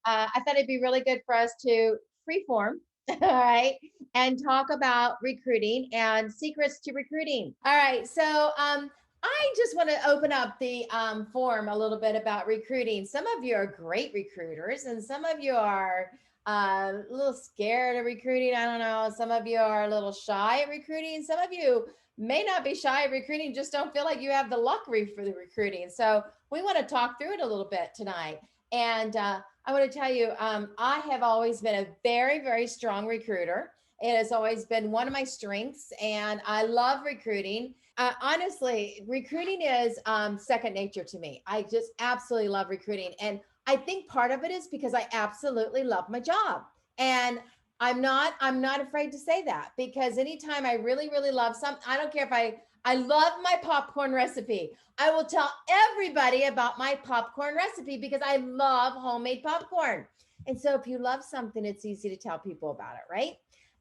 I thought it'd be really good for us to freeform, all right, and talk about recruiting and secrets to recruiting. All right, so I just want to open up the forum a little bit about recruiting. Some of you are great recruiters, and some of you are a little scared of recruiting. I don't know. Some of you are a little shy at recruiting. Some of you may not be shy at recruiting, just don't feel like you have the luck for the recruiting. So we want to talk through it a little bit tonight. And I want to tell you, I have always been a very, very strong recruiter. It has always been one of my strengths, and I love recruiting. Honestly, recruiting is second nature to me. I just absolutely love recruiting. And I think part of it is because I absolutely love my job. And I'm not afraid to say that, because anytime I really, really love something, I don't care if I love my popcorn recipe. I will tell everybody about my popcorn recipe because I love homemade popcorn. And so if you love something, it's easy to tell people about it, right?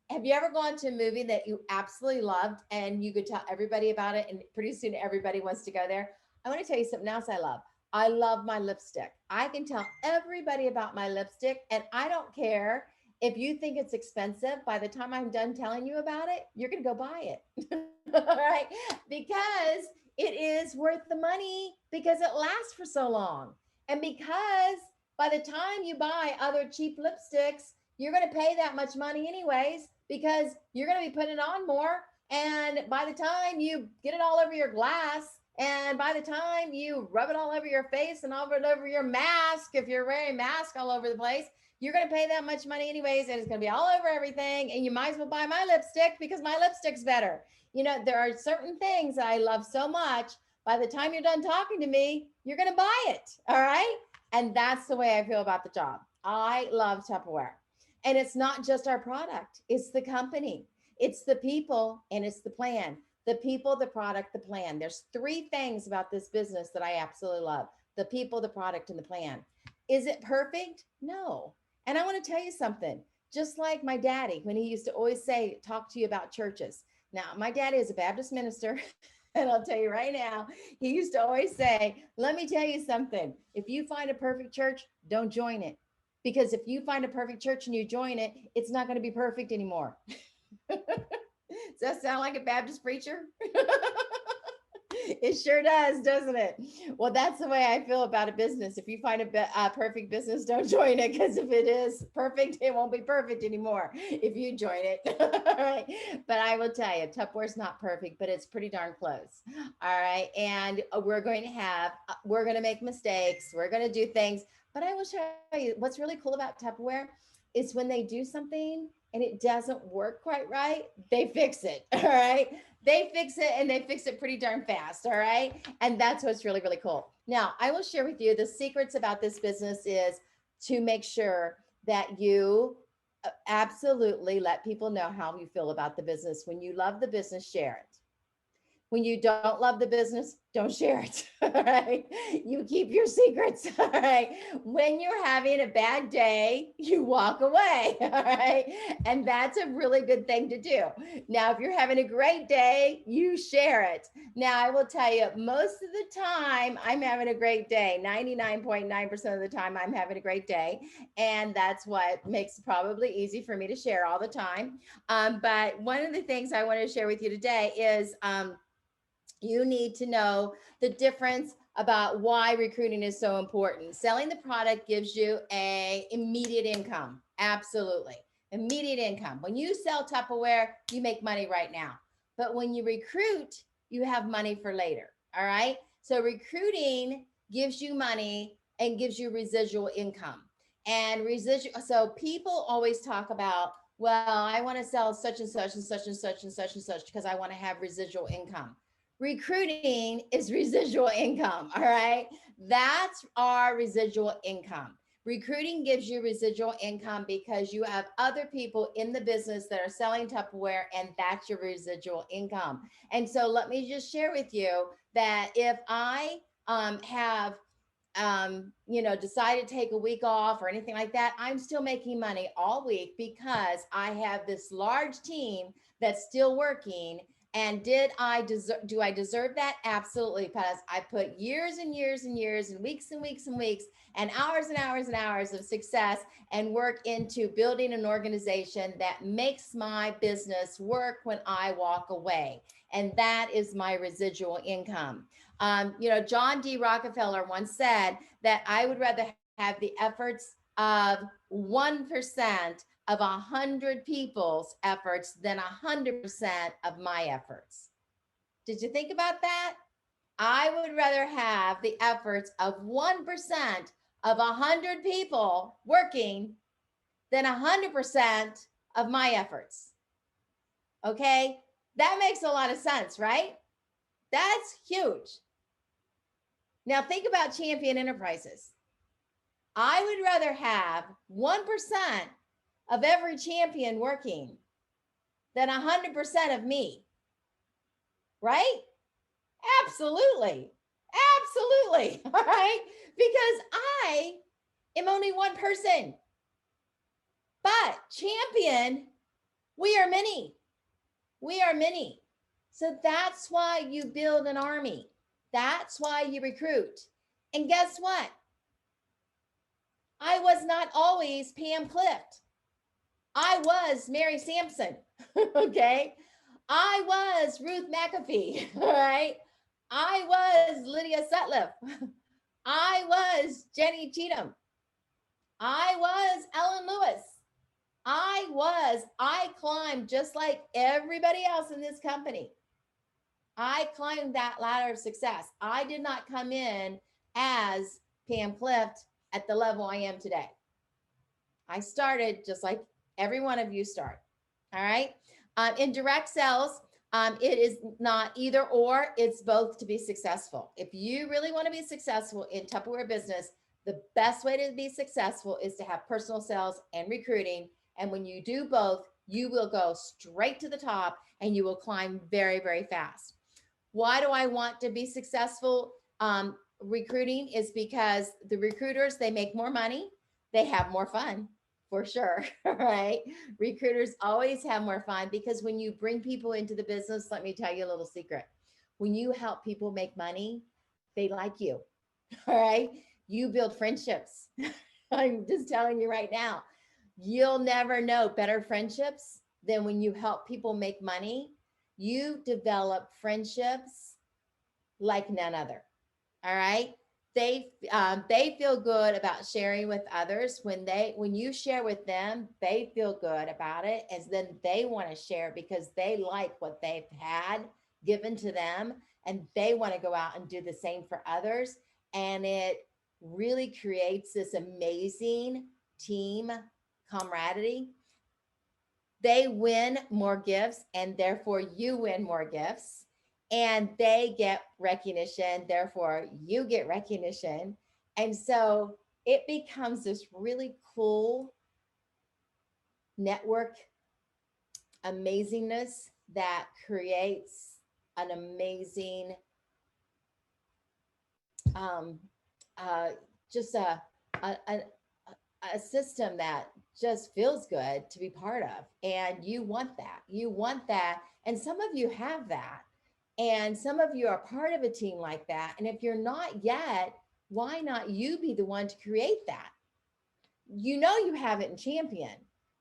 Have you ever gone to a movie that you absolutely loved and you could tell everybody about it, and pretty soon everybody wants to go there? I want to tell you something else I love. I love my lipstick. I can tell everybody about my lipstick, and I don't care if you think it's expensive. By the time I'm done telling you about it, you're going to go buy it. All right. Because it is worth the money, because it lasts for so long. And because by the time you buy other cheap lipsticks, you're going to pay that much money anyways, because you're going to be putting it on more. And by the time you get it all over your glass, and by the time you rub it all over your face and over your mask, if you're wearing a mask all over the place, you're going to pay that much money anyways, and it's going to be all over everything. And you might as well buy my lipstick because my lipstick's better. There are certain things I love so much. By the time you're done talking to me, you're going to buy it. All right. And that's the way I feel about the job. I love Tupperware. And it's not just our product, it's the company, it's the people, and it's the plan. The people, the product, the plan. There's three things about this business that I absolutely love: the people, the product, and the plan. Is it perfect? No. And I want to tell you something. Just like my daddy, when he used to always say, talk to you about churches. Now, my daddy is a Baptist minister. And I'll tell you right now, he used to always say, let me tell you something. If you find a perfect church, don't join it. Because if you find a perfect church and you join it, it's not going to be perfect anymore. Does that sound like a Baptist preacher? It sure does, doesn't it? Well, that's the way I feel about a business. If you find a perfect business, don't join it, because if it is perfect, it won't be perfect anymore if you join it. All right. But I will tell you, Tupperware's not perfect, but it's pretty darn close. All right. And we're going to make mistakes. We're going to do things. But I will show you what's really cool about Tupperware is when they do something and it doesn't work quite right, they fix it. All right. They fix it, and they fix it pretty darn fast. All right. And that's what's really, really cool. Now, I will share with you the secrets about this business is to make sure that you absolutely let people know how you feel about the business. When you love the business, share it. When you don't love the business, don't share it. All right. You keep your secrets. All right. When you're having a bad day, you walk away. All right. And that's a really good thing to do. Now, if you're having a great day, you share it. Now, I will tell you, most of the time, I'm having a great day. 99.9% of the time, I'm having a great day. And that's what makes it probably easy for me to share all the time. But one of the things I want to share with you today is, you need to know the difference about why recruiting is so important. Selling the product gives you a immediate income. Absolutely. Immediate income. When you sell Tupperware, you make money right now. But when you recruit, you have money for later. All right. So recruiting gives you money and gives you residual income. And residual, so people always talk about, well, I want to sell such and such and such and such and such and such because I want to have residual income. Recruiting is residual income. All right. That's our residual income. Recruiting gives you residual income because you have other people in the business that are selling Tupperware, and that's your residual income. And so let me just share with you that if I have decide to take a week off or anything like that, I'm still making money all week because I have this large team that's still working, And do I deserve that? Absolutely, because I put years and years and years and weeks and weeks and weeks and hours and hours and hours of success and work into building an organization that makes my business work when I walk away. And that is my residual income. John D. Rockefeller once said that I would rather have the efforts of 1% of 100 people's efforts than 100% of my efforts. Did you think about that? I would rather have the efforts of 1% of 100 people working than 100% of my efforts. Okay? That makes a lot of sense, right? That's huge. Now think about Champion Enterprises. I would rather have 1% of every champion working than 100% of me, right? Absolutely. Absolutely. All right. Because I am only one person. But champion, we are many. We are many. So that's why you build an army. That's why you recruit. And guess what? I was not always Pam Clift. I was Mary Sampson. Okay. I was Ruth McAfee. All right. I was Lydia Sutliff. I was Jenny Cheatham. I was Ellen Lewis. I climbed just like everybody else in this company. I climbed that ladder of success. I did not come in as Pam Clift at the level I am today. I started just like every one of you start. All right. In direct sales, it is not either or, it's both to be successful. If you really want to be successful in Tupperware business, the best way to be successful is to have personal sales and recruiting. And when you do both, you will go straight to the top and you will climb very, very fast. Why do I want to be successful? Recruiting is because the recruiters, they make more money, they have more fun. For sure, right? Recruiters always have more fun because when you bring people into the business, let me tell you a little secret. When you help people make money, they like you, all right? You build friendships. I'm just telling you right now, you'll never know better friendships than when you help people make money. You develop friendships like none other, all right? They feel good about sharing with others. When you share with them, they feel good about it, and then they want to share because they like what they've had given to them, and they want to go out and do the same for others. And it really creates this amazing team camaraderie. They win more gifts, and therefore you win more gifts, and they get recognition, therefore you get recognition. And so it becomes this really cool network amazingness that creates an amazing um just a a system that just feels good to be part of. And you want that. You want that. And some of you have that. And some of you are part of a team like that. And if you're not yet, why not you be the one to create that? You know you have it in Champion,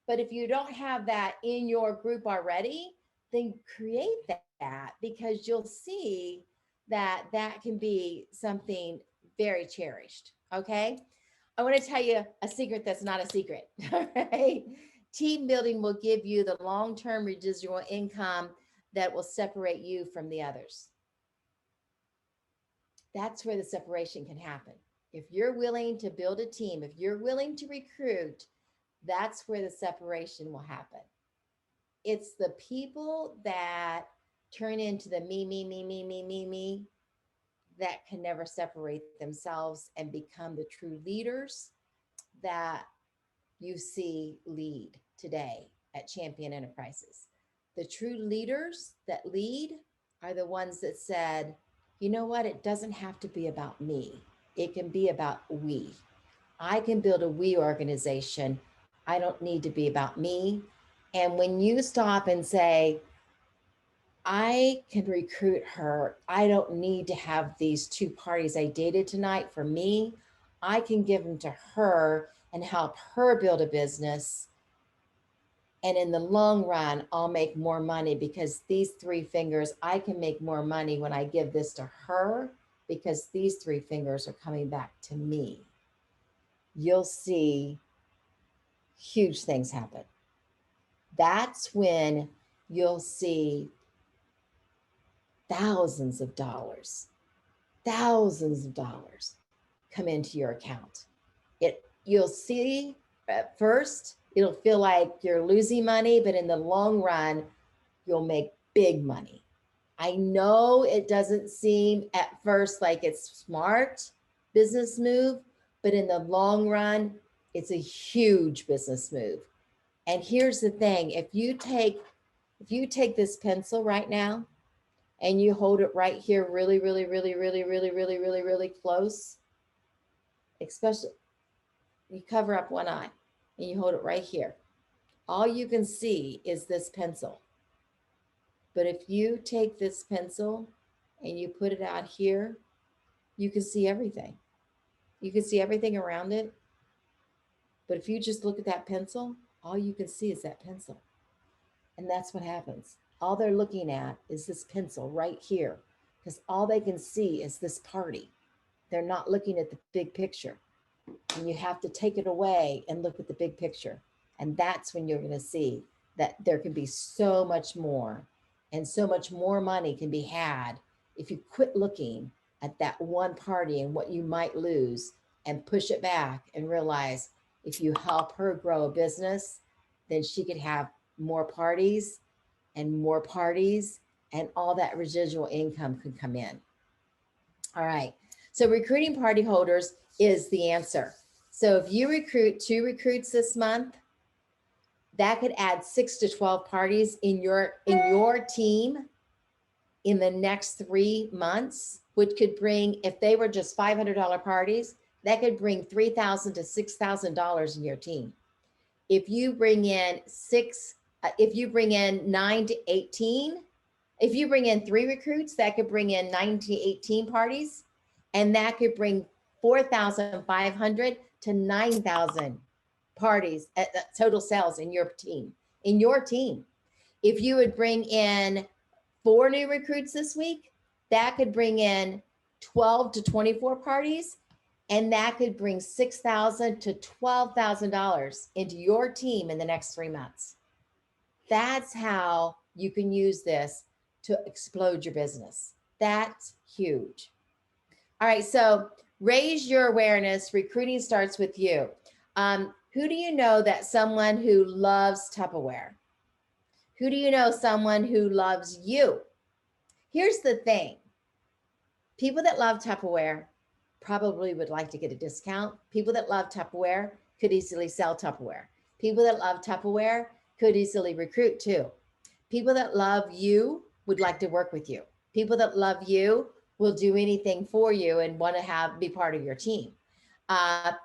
but if you don't have that in your group already, then create that because you'll see that that can be something very cherished. Okay. I want to tell you a secret that's not a secret. All right. Team building will give you the long term residual income that will separate you from the others. That's where the separation can happen. If you're willing to build a team, if you're willing to recruit, that's where the separation will happen. It's the people that turn into the me that can never separate themselves and become the true leaders that you see lead today at Champion Enterprises. The true leaders that lead are the ones that said, you know what, it doesn't have to be about me. It can be about we. I can build a we organization. I don't need to be about me. And when you stop and say, I can recruit her. I don't need to have these two parties I dated tonight for me. I can give them to her and help her build a business. And in the long run, I'll make more money because these three fingers, I can make more money when I give this to her because these three fingers are coming back to me. You'll see huge things happen. That's when you'll see thousands of dollars, thousands of dollars come into your account. You'll see at first, it'll feel like you're losing money, but in the long run, you'll make big money. I know it doesn't seem at first like it's smart business move, but in the long run, it's a huge business move. And here's the thing, if you take this pencil right now and you hold it right here really, really, really, really, really, really, really, really close, especially you cover up one eye and you hold it right here. All you can see is this pencil. But if you take this pencil and you put it out here, you can see everything. You can see everything around it. But if you just look at that pencil, all you can see is that pencil. And that's what happens. All they're looking at is this pencil right here because all they can see is this party. They're not looking at the big picture. And you have to take it away and look at the big picture. And that's when you're going to see that there can be so much more and so much more money can be had if you quit looking at that one party and what you might lose and push it back and realize if you help her grow a business, then she could have more parties and all that residual income could come in. All right. So recruiting party holders is the answer. So if you recruit 2 recruits this month, that could add 6 to 12 parties in your team in the next 3 months, which could bring, if they were just $500 parties, that could bring $3,000 to $6,000 in your team. If you bring in 9 to 18, if you bring in 3 recruits, that could bring in 9 to 18 parties, and that could bring 4,500 to 9,000 parties at total sales in your team. If you would bring in 4 new recruits this week, that could bring in 12 to 24 parties, and that could bring $6,000 to $12,000 into your team in the next 3 months. That's how you can use this to explode your business. That's huge. All right, so raise your awareness. Recruiting starts with you. Who do you know that someone who loves Tupperware? Who do you know someone who loves you? Here's the thing. People that love Tupperware probably would like to get a discount. People that love Tupperware could easily sell Tupperware. People that love Tupperware could easily recruit too. People that love you would like to work with you. People that love you will do anything for you and want to be part of your team.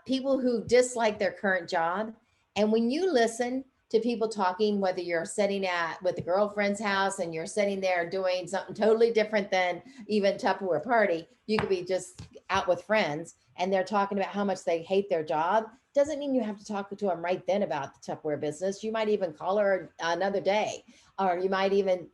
People who dislike their current job. And when you listen to people talking, whether you're sitting with a girlfriend's house and you're sitting there doing something totally different than even Tupperware party, you could be just out with friends and they're talking about how much they hate their job. Doesn't mean you have to talk to them right then about the Tupperware business. You might even call her another day, or you might even,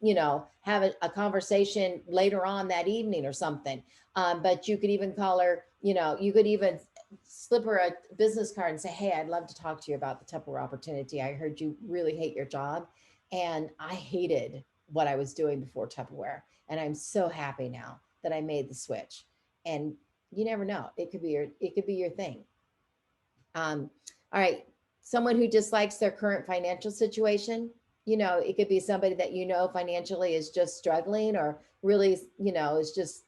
have a conversation later on that evening or something. But you could even call her, you could even slip her a business card and say, hey, I'd love to talk to you about the Tupperware opportunity. I heard you really hate your job. And I hated what I was doing before Tupperware. And I'm so happy now that I made the switch. And you never know. It could be your thing. All right. Someone who dislikes their current financial situation, it could be somebody that, financially is just struggling or really, is just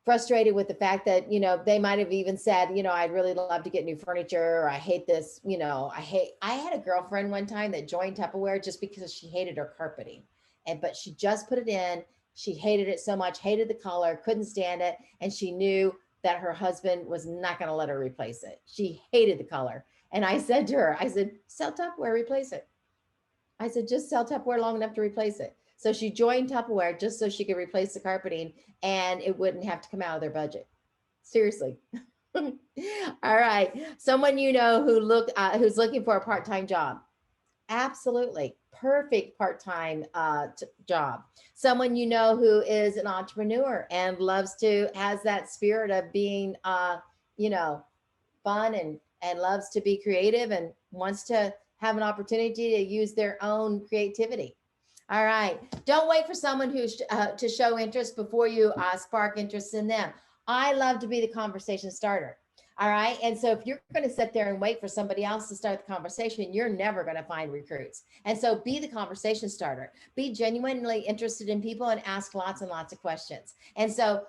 frustrated with the fact that, they might have even said, I'd really love to get new furniture, or I hate this, I had a girlfriend one time that joined Tupperware just because she hated her carpeting. But she just put it in. She hated it so much, hated the color, couldn't stand it. And she knew that her husband was not going to let her replace it. She hated the color. And I said to her, sell Tupperware, replace it. I said, just sell Tupperware long enough to replace it. So she joined Tupperware just so she could replace the carpeting and it wouldn't have to come out of their budget. Seriously. All right. Someone you know who's looking for a part-time job. Absolutely. Perfect part-time job. Someone you know who is an entrepreneur and has that spirit of being you know, fun and loves to be creative and wants to have an opportunity to use their own creativity. All right. Don't wait for someone to show interest before you spark interest in them. I love to be the conversation starter. All right. And so if you're going to sit there and wait for somebody else to start the conversation, you're never going to find recruits. And so be the conversation starter. Be genuinely interested in people and ask lots and lots of questions. And so,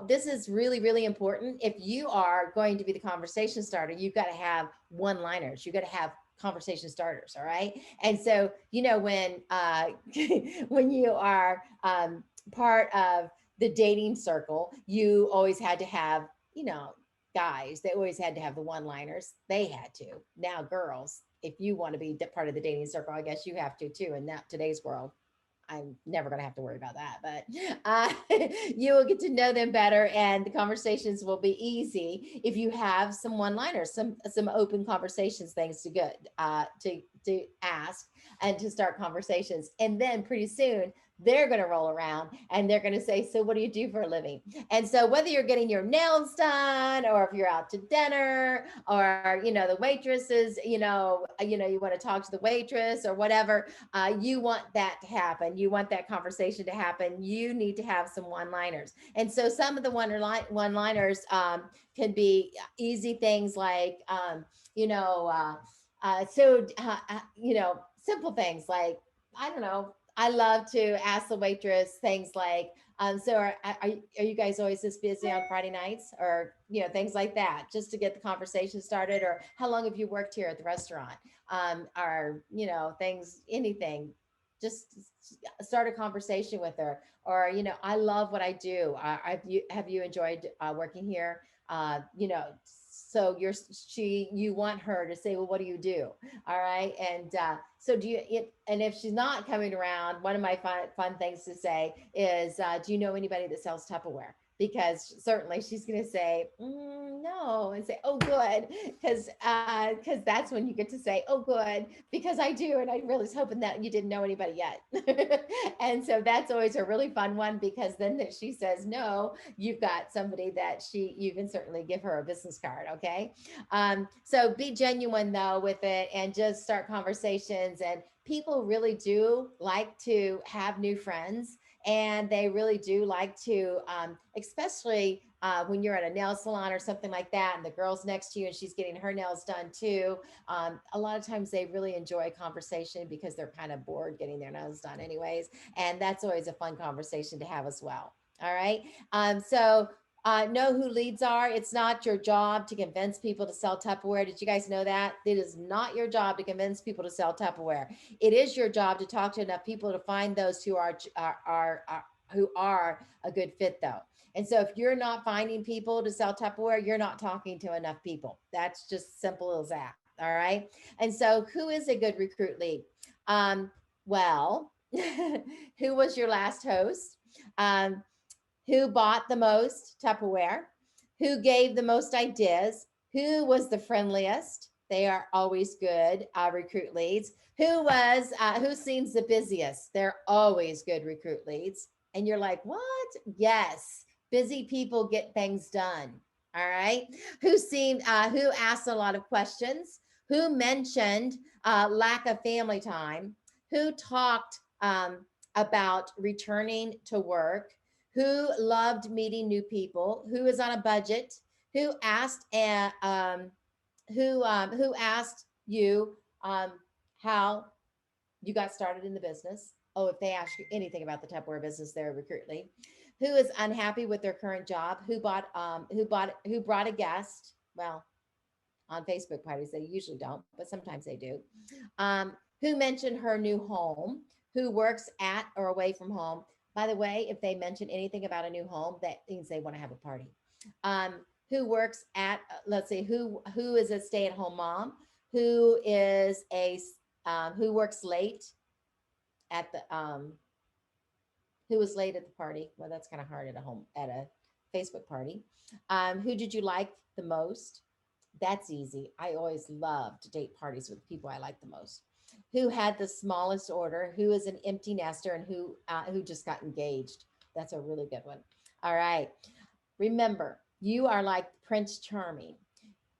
this is really, really important. If you are going to be the conversation starter, you've got to have one-liners. You've got to have conversation starters. All right. And so, when when you are part of the dating circle, you always had to have, guys, they always had to have the one-liners. They had to. Now, girls, if you want to be part of the dating circle, I guess you have to too in that today's world. I'm never going to have to worry about that, but you will get to know them better, and the conversations will be easy if you have some one-liners, some open conversations, things to good to ask and to start conversations, and then pretty soon they're going to roll around and they're going to say, "So, what do you do for a living?" And so, whether you're getting your nails done, or if you're out to dinner, or the waitresses, you want to talk to the waitress or whatever, you want that to happen. You want that conversation to happen. You need to have some one-liners. And so some of the one-liners can be easy things like, simple things like, I don't know. I love to ask the waitress things like, so are you guys always this busy on Friday nights, or, things like that, just to get the conversation started, or how long have you worked here at the restaurant? Or, things, anything, just start a conversation with her. Or, I love what I do. Have you enjoyed working here? So you want her to say, well, what do you do? All right. And so and if she's not coming around, one of my fun things to say is, do you know anybody that sells Tupperware? Because certainly she's going to say, no, and say, oh, good. Because that's when you get to say, oh, good, because I do. And I really was hoping that you didn't know anybody yet. And so that's always a really fun one, because then that she says no, you've got somebody that you can certainly give her a business card. Okay. So be genuine though with it, and just start conversations. And people really do like to have new friends, and they really do like to, especially when you're at a nail salon or something like that, and the girl's next to you and she's getting her nails done too. A lot of times they really enjoy conversation because they're kind of bored getting their nails done anyways. And that's always a fun conversation to have as well. All right. So know who leads are. It's not your job to convince people to sell Tupperware. Did you guys know that? It is not your job to convince people to sell Tupperware. It is your job to talk to enough people to find those who are a good fit, though. And so if you're not finding people to sell Tupperware, you're not talking to enough people. That's just simple as that. All right. And so who is a good recruit lead? Well, who was your last host? Um, who bought the most Tupperware? Who gave the most ideas? Who was the friendliest? They are always good recruit leads. Who seems the busiest? They're always good recruit leads. And you're like, what? Yes, busy people get things done. All right. Who asked a lot of questions? Who mentioned lack of family time? Who talked about returning to work? Who loved meeting new people? Who is on a budget? Who asked who asked you how you got started in the business? Oh, if they ask you anything about the Tupperware business, they're a recruit lead. Who is unhappy with their current job? Who brought a guest? Well, on Facebook parties, they usually don't, but sometimes they do. Who mentioned her new home? Who works at or away from home? By the way, if they mention anything about a new home, that means they want to have a party. Who works at, let's see, who is a stay-at-home mom? Who is who works late at the Who was late at the party? Well, that's kind of hard at a Facebook party. Who did you like the most? That's easy. I always love to date parties with people I like the most. Who had the smallest order? Who is an empty nester? And who just got engaged? That's a really good one. All right. Remember, you are like Prince Charming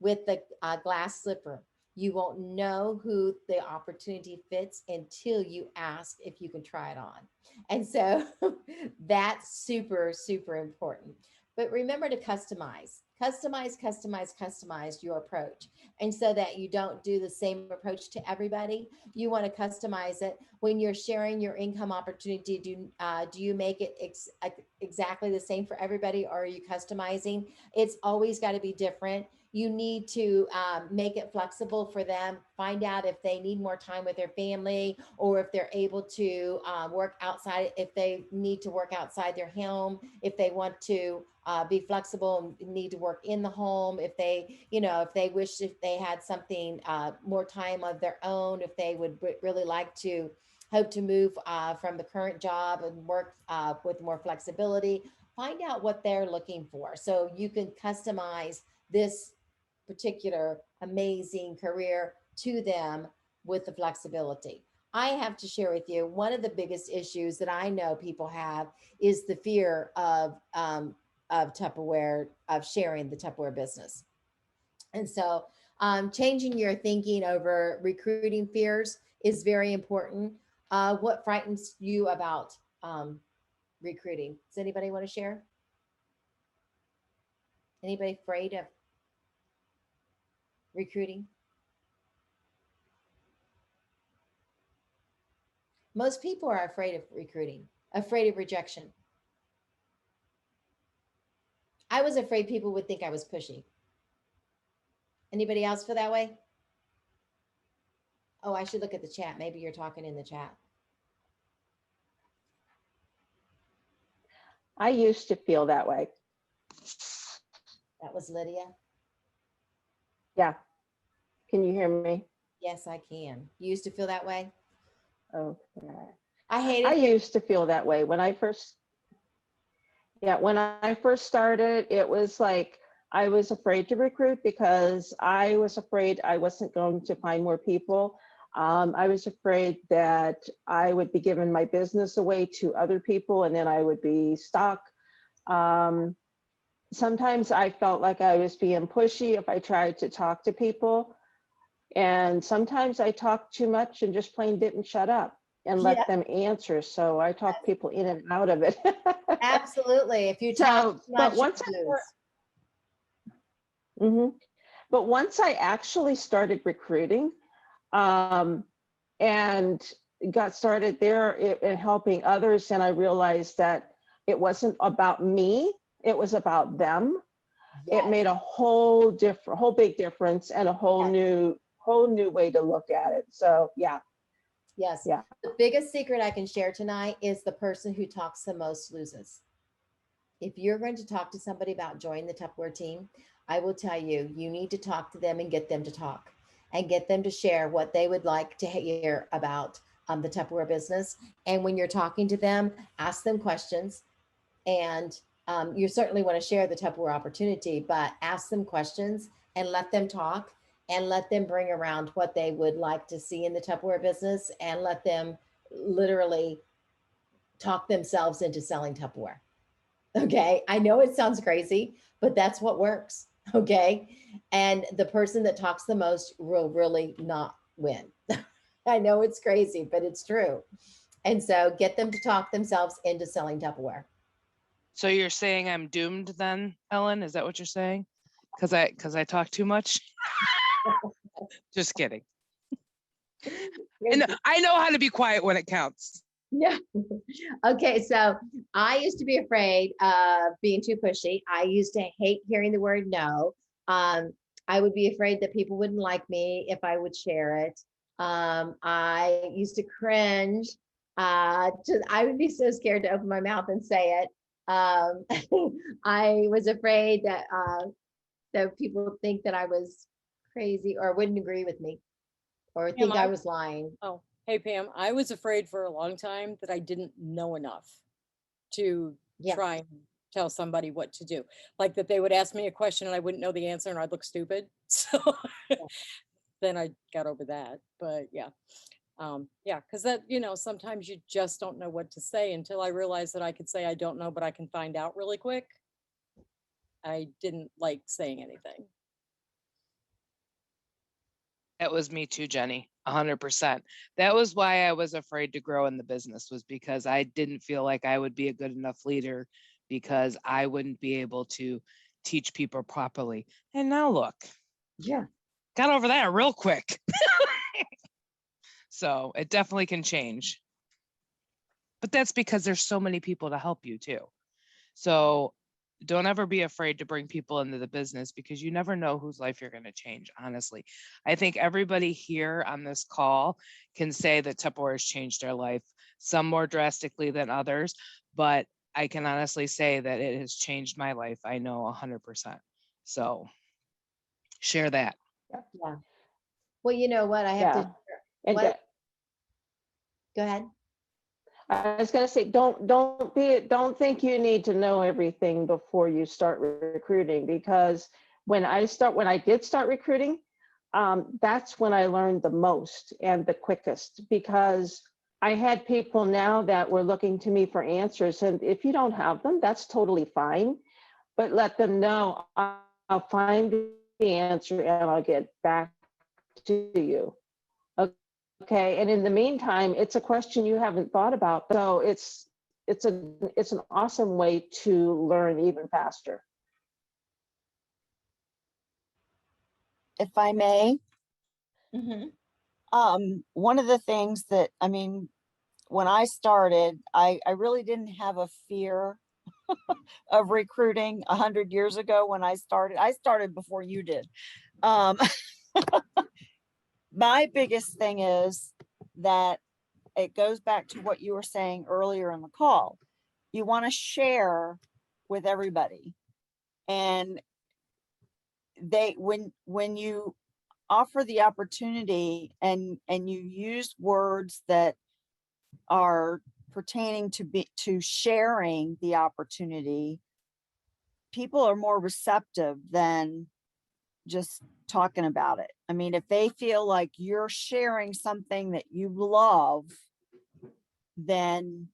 with the glass slipper. You won't know who the opportunity fits until you ask if you can try it on. And so that's super, super important. But remember to customize your approach. And so that you don't do the same approach to everybody, you want to customize it. When you're sharing your income opportunity, do you make it exactly the same for everybody, or are you customizing? It's always got to be different. You need to make it flexible for them. Find out if they need more time with their family, or if they're able to work outside, if they need to work outside their home, if they want to be flexible and need to work in the home, if they, if they wish, if they had something, more time of their own, if they would really like to hope to move from the current job and work with more flexibility. Find out what they're looking for so you can customize this particular amazing career to them with the flexibility. I have to share with you, one of the biggest issues that I know people have is the fear of Tupperware, of sharing the Tupperware business. And so changing your thinking over recruiting fears is very important. What frightens you about recruiting? Does anybody want to share? Anybody afraid of recruiting? Most people are afraid of recruiting, afraid of rejection. I was afraid people would think I was pushy. Anybody else feel that way? Oh, I should look at the chat. Maybe you're talking in the chat. I used to feel that way. That was Lydia. Yeah. Can you hear me? Yes, I can. You used to feel that way? Okay. I used to feel that way when I first started. It was like I was afraid to recruit because I was afraid I wasn't going to find more people. I was afraid that I would be giving my business away to other people and then I would be stuck. Sometimes I felt like I was being pushy if I tried to talk to people. And sometimes I talked too much and just plain didn't shut up and Yeah, let them answer. So I talk people in and out of it. absolutely. If you talk too much, but once you lose. but once I actually started recruiting and got started there and helping others, and I realized that it wasn't about me, it was about them. Yes. It made a whole big difference and a whole new way to look at it. So yeah. Yes. Yeah. The biggest secret I can share tonight is the person who talks the most loses. If you're going to talk to somebody about joining the Tupperware team, I will tell you, you need to talk to them and get them to talk and get them to share what they would like to hear about the Tupperware business. And when you're talking to them, ask them questions. And you certainly want to share the Tupperware opportunity, but ask them questions and let them talk and let them bring around what they would like to see in the Tupperware business and let them literally talk themselves into selling Tupperware. Okay. I know it sounds crazy, but that's what works. Okay. And the person that talks the most will really not win. I know it's crazy, but it's true. And so get them to talk themselves into selling Tupperware. So you're saying I'm doomed then, Ellen? Is that what you're saying? Because I talk too much? Just kidding. And I know how to be quiet when it counts. Yeah. Okay. So I used to be afraid of being too pushy. I used to hate hearing the word no. I would be afraid that people wouldn't like me if I would share it. I used to cringe. I would be so scared to open my mouth and say it. I was afraid that people would think that I was crazy or wouldn't agree with me or think I was lying. Oh, hey, Pam. I was afraid for a long time that I didn't know enough. to Yeah. try and tell somebody what to do. Like that they would ask me a question and I wouldn't know the answer and I'd look stupid. So then I got over that. But yeah. Yeah, because that, sometimes you just don't know what to say until I realized that I could say I don't know, but I can find out really quick. I didn't like saying anything. That was me too, Jenny. 100%. That was why I was afraid to grow in the business, was because I didn't feel like I would be a good enough leader because I wouldn't be able to teach people properly. And now look, Yeah. got over that real quick. So it definitely can change. But that's because there's so many people to help you too. So don't ever be afraid to bring people into the business, because you never know whose life you're going to change. Honestly, I think everybody here on this call can say that Tupperware has changed their life, some more drastically than others, but I can honestly say that it has changed my life. I know 100%. So share that. Yeah. Well, you know what? I have Yeah. to, And what? Go ahead. I was going to say, don't think you need to know everything before you start recruiting, because when I did start recruiting, that's when I learned the most and the quickest, because I had people now that were looking to me for answers. And if you don't have them, that's totally fine, but let them know I'll find the answer and I'll get back to you. Okay, and in the meantime, it's a question you haven't thought about. So it's an awesome way to learn even faster. If I may, Mm-hmm. one of the things that, I mean, when I started, I really didn't have a fear of recruiting 100 years ago when I started. I started before you did. Um, my biggest thing is that it goes back to what you were saying earlier in the call. You want to share with everybody. And when you offer the opportunity and you use words that are pertaining to sharing the opportunity, people are more receptive than just talking about it. I mean, if they feel like you're sharing something that you love, then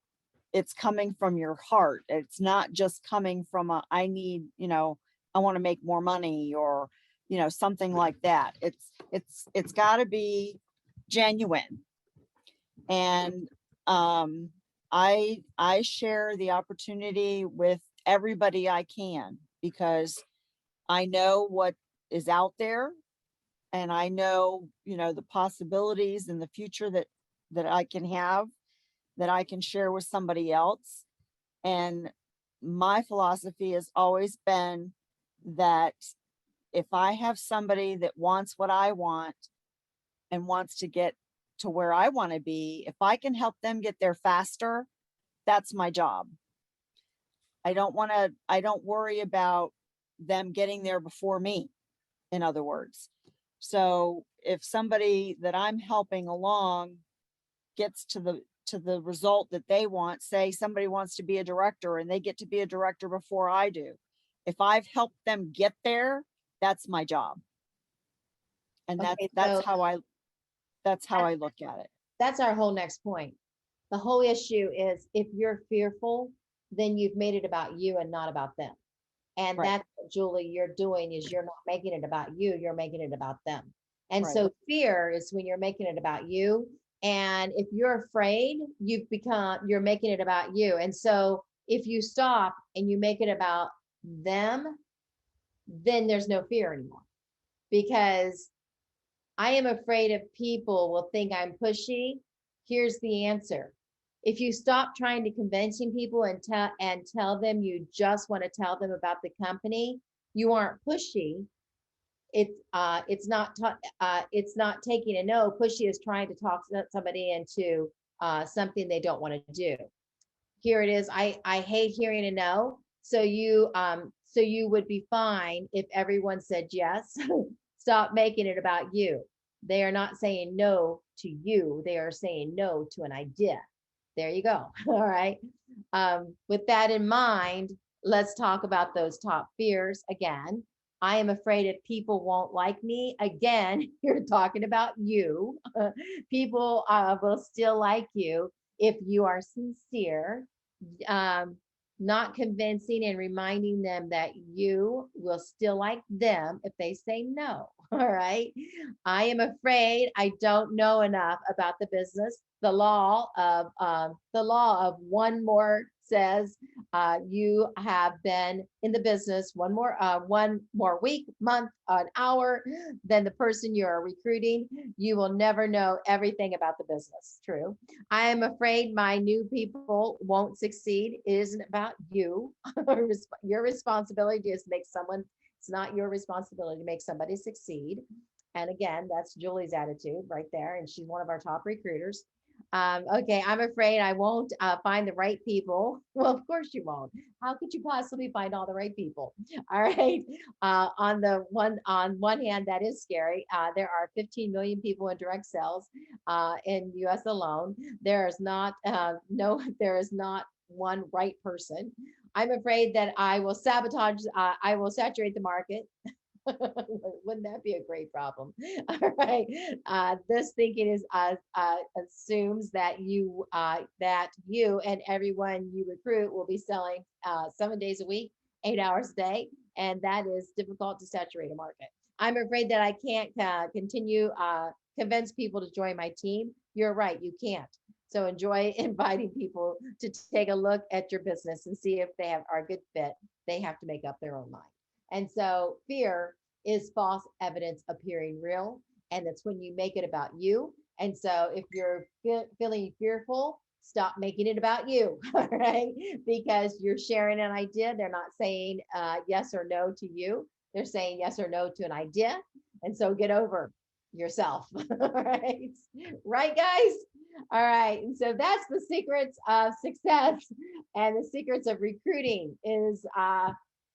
it's coming from your heart. It's not just coming from I need, I want to make more money, or, something like that. It's got to be genuine. And I share the opportunity with everybody I can, because I know what is out there, and I know, the possibilities in the future that I can have, that I can share with somebody else. And my philosophy has always been that if I have somebody that wants what I want and wants to get to where I want to be, if I can help them get there faster, that's my job. I don't worry about them getting there before me, in other words. So if somebody that I'm helping along gets to the result that they want, say somebody wants to be a director and they get to be a director before I do, if I've helped them get there, that's my job. And Okay, that's so how I look at it. that's our whole next point. The whole issue is, if you're fearful, then you've made it about you and not about them. And Right. that's what, Julie, you're doing, is you're not making it about you, you're making it about them. And Right. so fear is when you're making it about you. And if you're afraid, you're making it about you. And so if you stop and you make it about them, then there's no fear anymore. Because I am afraid of people will think I'm pushy. Here's the answer. If you stop trying to convincing people and tell them you just want to tell them about the company, you aren't pushy. It's not taking a no. Pushy is trying to talk somebody into something they don't want to do. Here it is. I hate hearing a no. So you would be fine if everyone said yes. Stop making it about you. They are not saying no to you. They are saying no to an idea. There you go. All right. With that in mind, let's talk about those top fears again. I am afraid if people won't like me. Again, you're talking about you. People will still like you if you are sincere, um, not convincing and reminding them that you will still like them if they say no. All right. I am afraid I don't know enough about the business. The law of one more says you have been in the business one more week, month, an hour than the person you're recruiting. You will never know everything about the business. True. I am afraid my new people won't succeed. It isn't about you. Your responsibility is to make someone, it's not your responsibility to make somebody succeed. And again, that's Julie's attitude right there. And she's one of our top recruiters. Okay, I'm afraid I won't find the right people. Well, of course you won't. How could you possibly find all the right people? All right. On one hand, that is scary. There are 15 million people in direct sales in U.S. alone. There is not there is not one right person. I'm afraid that I will sabotage. I will saturate the market. Wouldn't that be a great problem? All right. This thinking is assumes that you and everyone you recruit will be selling 7 days a week, 8 hours a day, and that is difficult to saturate a market. I'm afraid that I can't continue convince people to join my team. You're right, you can't. So enjoy inviting people to take a look at your business and see if are a good fit. They have to make up their own mind. And so fear is false evidence appearing real. And that's when you make it about you. And so if you're feeling fearful, stop making it about you, all right? Because you're sharing an idea. They're not saying yes or no to you. They're saying yes or no to an idea. And so get over yourself, all right? Right, guys? All right. And so that's the secrets of success and the secrets of recruiting is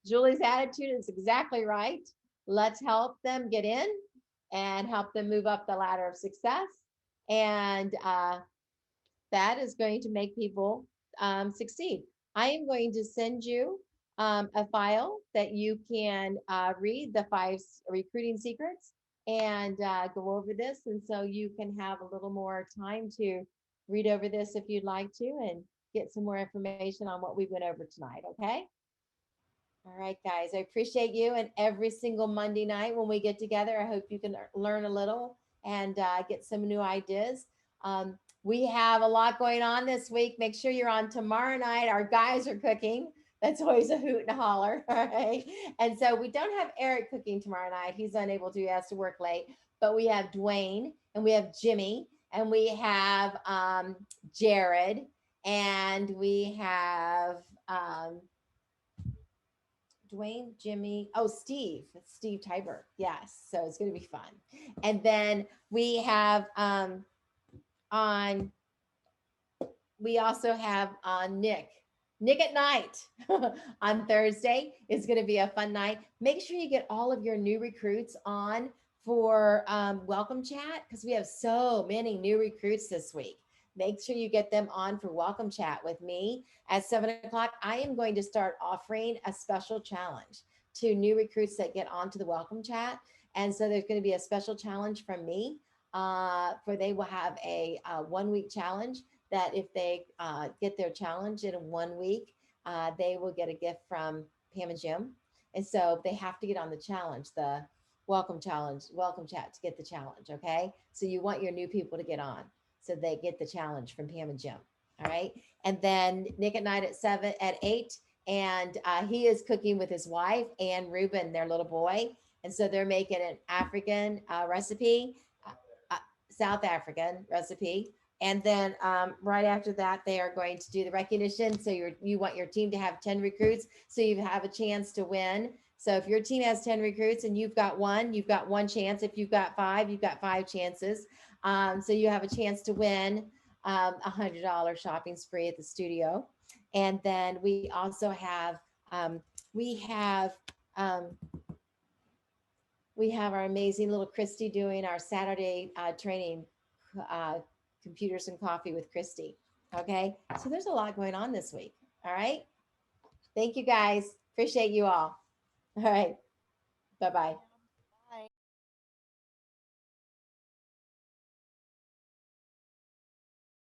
Julie's attitude is exactly right. Let's help them get in and help them move up the ladder of success. And that is going to make people succeed. I am going to send you a file that you can read the 5 recruiting secrets and go over this. And so you can have a little more time to read over this if you'd like to and get some more information on what we went over tonight. Okay. All right, guys, I appreciate you. And every single Monday night when we get together, I hope you can learn a little and get some new ideas. We have a lot going on this week. Make sure you're on tomorrow night. Our guys are cooking. That's always a hoot and a holler. All right. And so we don't have Eric cooking tomorrow night. He's unable to, he has to work late. But we have Dwayne and we have Jimmy and we have Jared and we have Dwayne, Jimmy, Steve Tiber. Yes. So it's going to be fun. And then we have we also have Nick at night on Thursday is going to be a fun night. Make sure you get all of your new recruits on for welcome chat because we have so many new recruits this week. Make sure you get them on for welcome chat with me at 7 o'clock. I am going to start offering a special challenge to new recruits that get onto the welcome chat. And so there's going to be a special challenge from me for they will have a 1 week challenge that if they get their challenge in 1 week, they will get a gift from Pam and Jim. And so they have to get on the challenge, the welcome chat to get the challenge. Okay. So you want your new people to get on. So they get the challenge from Pam and Jim. All right. And then Nick at night at 8. And he is cooking with his wife and Ruben, their little boy. And so they're making an African recipe, South African recipe. And then right after that, they are going to do the recognition. So you want your team to have 10 recruits. So you have a chance to win. So if your team has 10 recruits and you've got one chance. If you've got 5, you've got 5 chances. So you have a chance to win $100 shopping spree at the studio. And then we also have, we have our amazing little Christy doing our Saturday training, computers and coffee with Christy. Okay. So there's a lot going on this week. All right. Thank you guys. Appreciate you all. All right. Bye-bye.